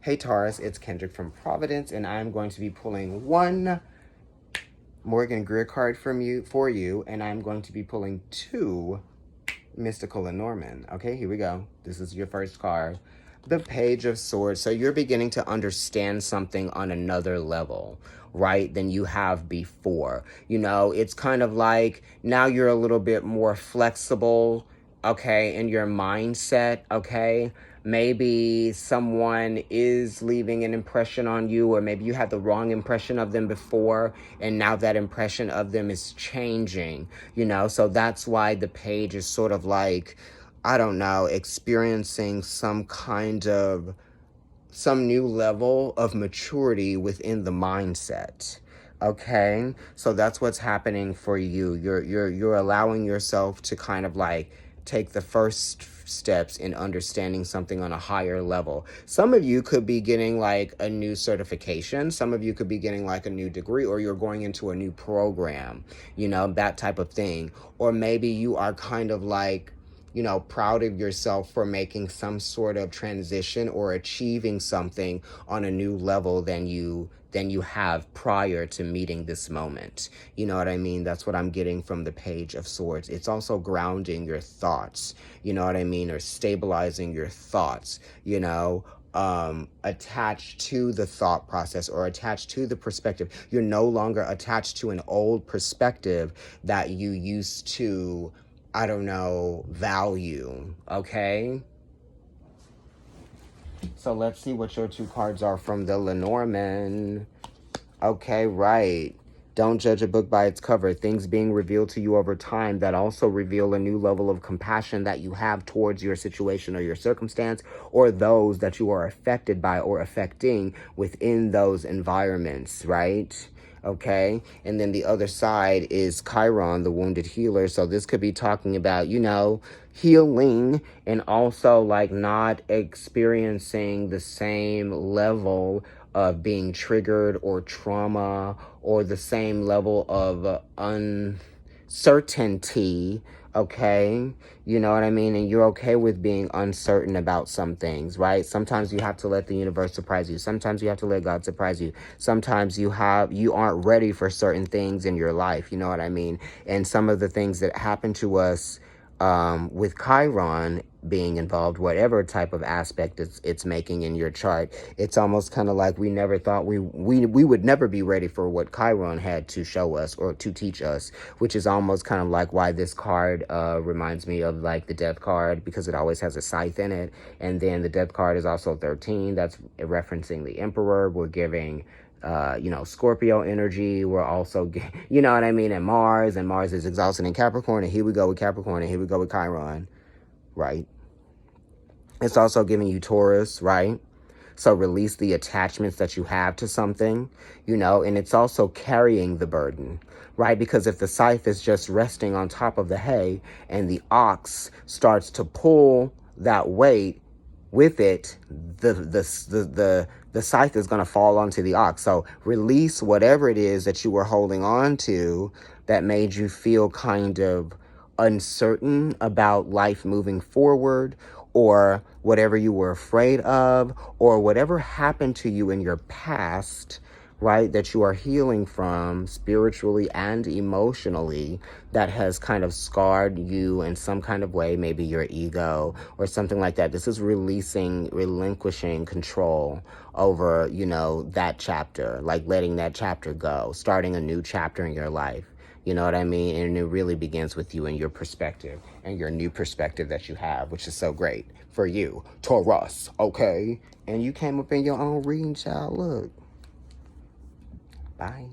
Hey Taurus, it's Kendrick from Providence, and I'm going to be pulling one Morgan Greer card for you, and I'm going to be pulling two Mystical Lenormand. Okay, here we go. This is your first card. The Page of Swords. So you're beginning to understand something on another level, right, than you have before. You know, it's kind of like now you're a little bit more flexible, okay, in your mindset, okay? Maybe someone is leaving an impression on you, or maybe you had the wrong impression of them before, and now that impression of them is changing, you know? So that's why the page is sort of like, I don't know, experiencing some new level of maturity within the mindset. Okay, so that's what's happening for you. You're allowing yourself to kind of like take the first steps in understanding something on a higher level. Some of you could be getting like a new certification. Some of you could be getting like a new degree, or you're going into a new program, you know, that type of thing. Or maybe you are kind of like, you know, proud of yourself for making some sort of transition or achieving something on a new level than you have prior to meeting this moment. You know what I mean? That's what I'm getting from the Page of Swords. It's also grounding your thoughts, you know what I mean? Or stabilizing your thoughts, you know, attached to the thought process or attached to the perspective. You're no longer attached to an old perspective that you used to, I don't know, value, okay? So let's see what your two cards are from the Lenormand. Okay, right. Don't judge a book by its cover. Things being revealed to you over time that also reveal a new level of compassion that you have towards your situation or your circumstance, or those that you are affected by or affecting within those environments, right? Okay, and then the other side is Chiron, the wounded healer. So this could be talking about, you know, healing, and also like not experiencing the same level of being triggered or trauma, or the same level of uncertainty, okay? You know what I mean? And you're okay with being uncertain about some things, right? Sometimes you have to let the universe surprise you. Sometimes you have to let God surprise you. Sometimes you aren't ready for certain things in your life, you know what I mean? And some of the things that happen to us with Chiron being involved, whatever type of aspect it's making in your chart, it's almost kind of like we never thought we would never be ready for what Chiron had to show us or to teach us, which is almost kind of like why this card reminds me of like the Death card, because it always has a scythe in it. And then the Death card is also 13. That's referencing the Emperor. We're giving you know, Scorpio energy. We're also, you know what I mean, and Mars is exhausted in Capricorn, and here we go with Capricorn, and here we go with Chiron, right? It's also giving you Taurus, right? So release the attachments that you have to something, you know, and it's also carrying the burden, right? Because if the scythe is just resting on top of the hay and the ox starts to pull that weight with it, the scythe is going to fall onto the ox. So release whatever it is that you were holding on to that made you feel kind of uncertain about life moving forward, or whatever you were afraid of, or whatever happened to you in your past, right, that you are healing from spiritually and emotionally, that has kind of scarred you in some kind of way, maybe your ego or something like that. This is relinquishing control over, you know, that chapter, like letting that chapter go, starting a new chapter in your life. You know what I mean? And it really begins with you and your perspective and your new perspective that you have, which is so great for you, Taurus, okay? And you came up in your own reading, child. Look. Bye.